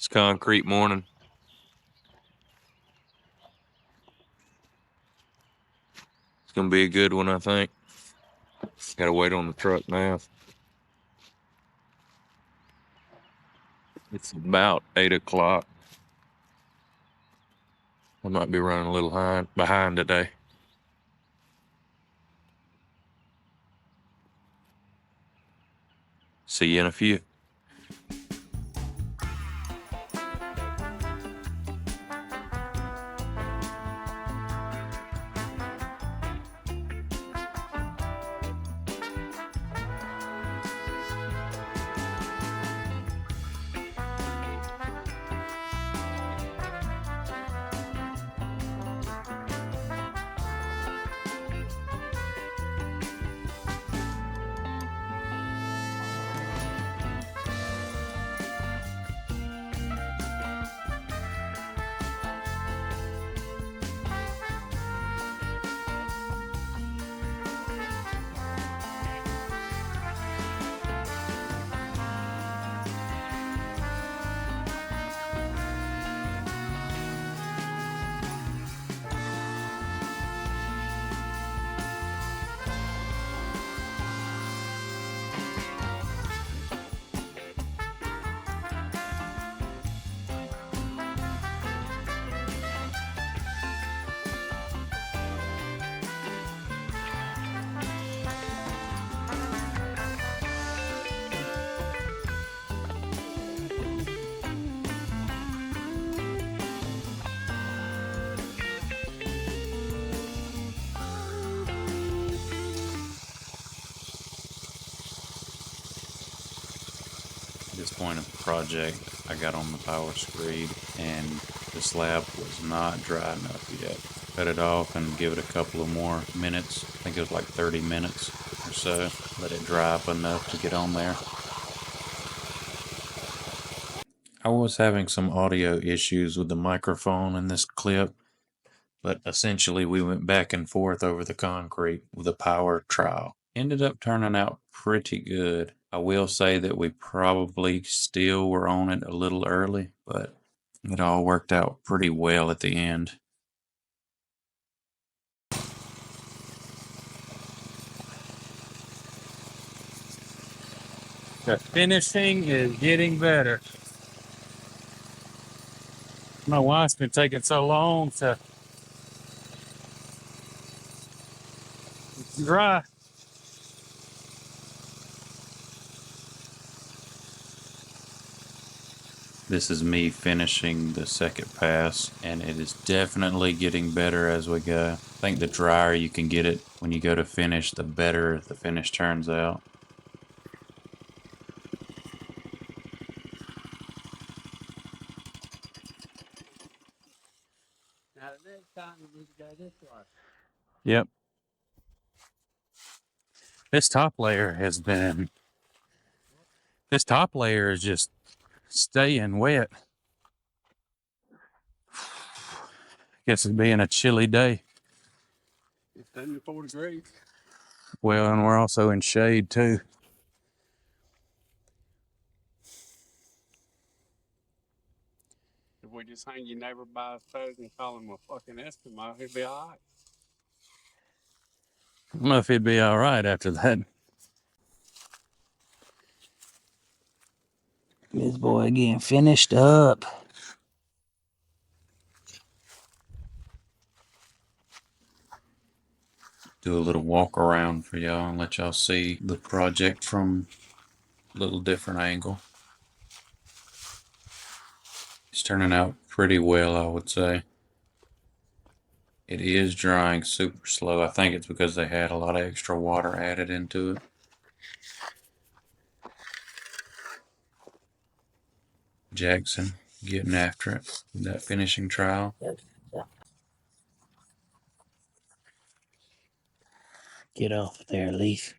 It's concrete morning. It's gonna be a good one, I think. Gotta wait on the truck now. It's about 8 o'clock. I might be running a little behind today. See you in a few. At this point of the project, I got on the power screed and the slab was not dry enough yet. Cut it off and give it a couple of more minutes. I think it was like 30 minutes or so. Let it dry up enough to get on there. I was having some audio issues with the microphone in this clip, but essentially we went back and forth over the concrete with a power trowel. Ended up turning out pretty good. I will say that we probably still were on it a little early, but it all worked out pretty well at the end. The finishing is getting better. My wife's been taking so long to dry. This is me finishing the second pass, and it is definitely getting better as we go. I think the drier you can get it when you go to finish, the better the finish turns out. Now the next time we need to go this way. Yep. This top layer is just staying wet. Guess it's being a chilly day. It's 104 degrees. Well, and we're also in shade too. If we just hang your neighbor by his toes and call him a fucking Eskimo, he'll be all right. I don't know if he'd be all right after that. This boy getting finished up. Do a little walk around for y'all and let y'all see the project from a little different angle. It's turning out pretty well, I would say. It is drying super slow. I think it's because they had a lot of extra water added into it. Jackson getting after it with that finishing trowel. Get off there, Leaf.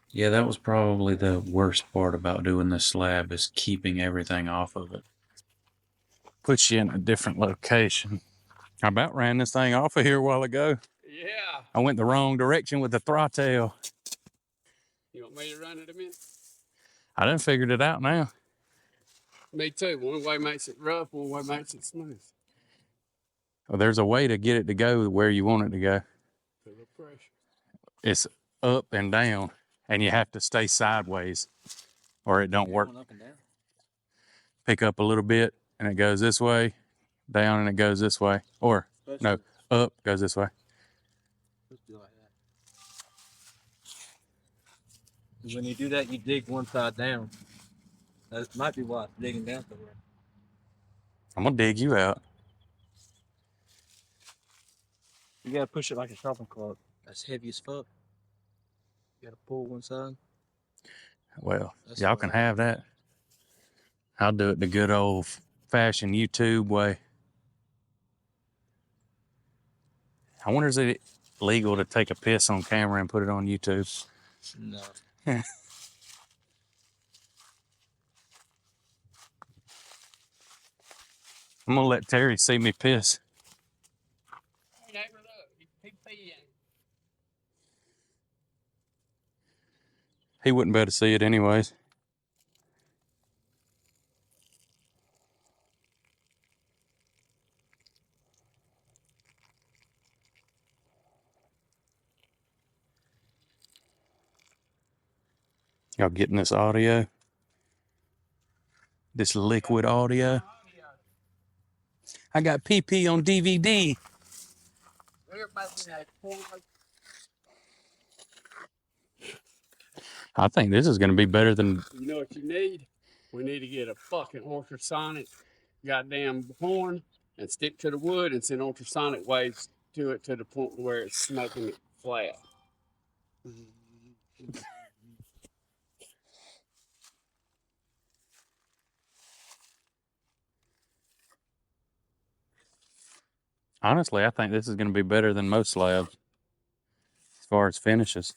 Yeah, that was probably the worst part about doing the slab is keeping everything off of it. Puts you in a different location. I about ran this thing off of here a while ago. Yeah. I went the wrong direction with the throttle. You want me to run it a minute? I done figured it out now. Me too. One way makes it rough, one way makes it smooth. Well, there's a way to get it to go where you want it to go. Feel the pressure. It's up and down, and you have to stay sideways or it don't work. Up and down. Pick up a little bit, and it goes this way, down, and it goes this way. Or, no, up goes this way. When you do that, you dig one side down. That might be why it's digging down somewhere. I'm going to dig you out. You gotta push it like a shopping cart. That's heavy as fuck. You gotta pull one side. Well, That's y'all the can way I have that. I'll do it the good old fashioned YouTube way. I wonder, is it legal to take a piss on camera and put it on YouTube? No. I'm going to let Terry see me piss. Hey, neighbor, look. He peeing. He wouldn't be able to see it anyways. Y'all getting this audio? This liquid audio? I got PP on DVD. I think this is going to be better than... You know what you need? We need to get a fucking ultrasonic goddamn horn and stick to the wood and send ultrasonic waves to it to the point where it's smoking it flat. Honestly, I think this is going to be better than most slabs as far as finishes.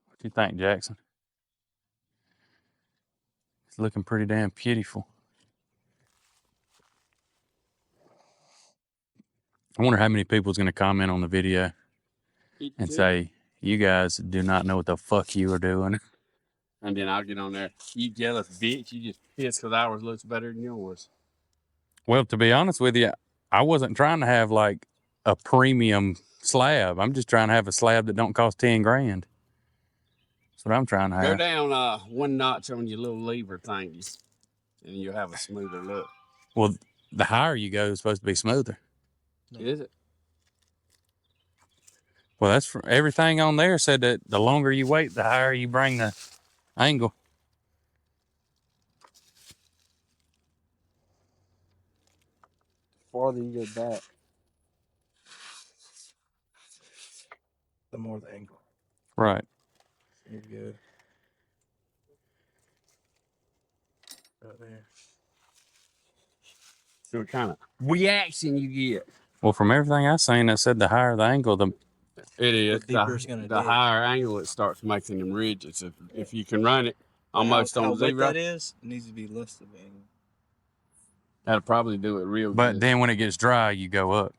What do you think, Jackson? It's looking pretty damn beautiful. I wonder how many people's going to comment on the video and say, you guys do not know what the fuck you are doing. And then I'll get on there. You jealous bitch. You just pissed because ours looks better than yours. Well, to be honest with you, I wasn't trying to have like a premium slab. I'm just trying to have a slab that don't cost 10 grand. That's what I'm trying to Go have. down one notch on your little lever thingies, and you'll have a smoother look. Well, the higher you go, it's supposed to be smoother. No. Is it? Well, that's for everything on there said that the longer you wait, the higher you bring the angle. The farther you go back, the more the angle. Right. There you go. Right there. So what kind of reaction you get? Well, from everything I've seen, that said the higher the angle, the It is. The deeper it's gonna The dig. higher angle it starts making them ridges. If you can run it almost how on wet zero, that is, it needs to be less than the angle. that'll probably do it real but good. then when it gets dry, you go up.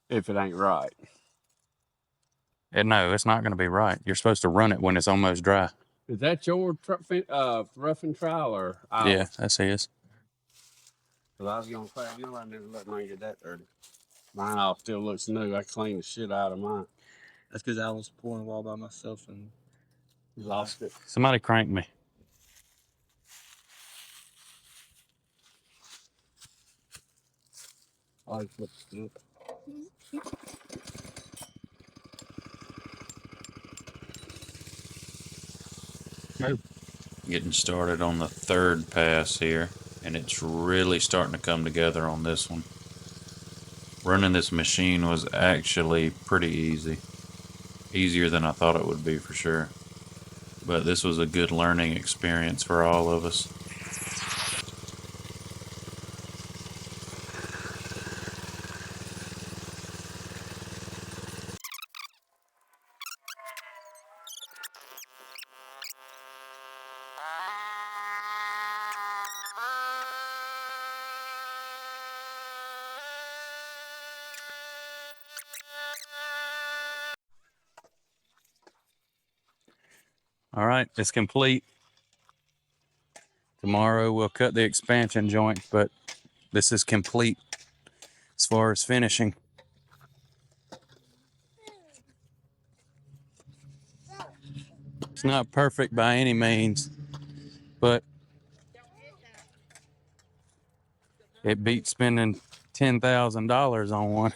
If it ain't right. And no, it's not going to be right. You're supposed to run it when it's almost dry. Is that your rough and trial or ours? Yeah, that's his. Because I was going to say, I know I never let mine get that dirty. Mine all still looks new. I cleaned the shit out of mine. That's because I was pouring it all by myself and Lost it. Somebody crank me. I just put it. Getting started on the third pass here, and it's really starting to come together on this one. Running this machine was actually pretty easy. Easier than I thought it would be for sure. But this was a good learning experience for all of us. All right, it's complete. Tomorrow we'll cut the expansion joint, but this is complete as far as finishing. It's not perfect by any means, but it beats spending $10,000 on one.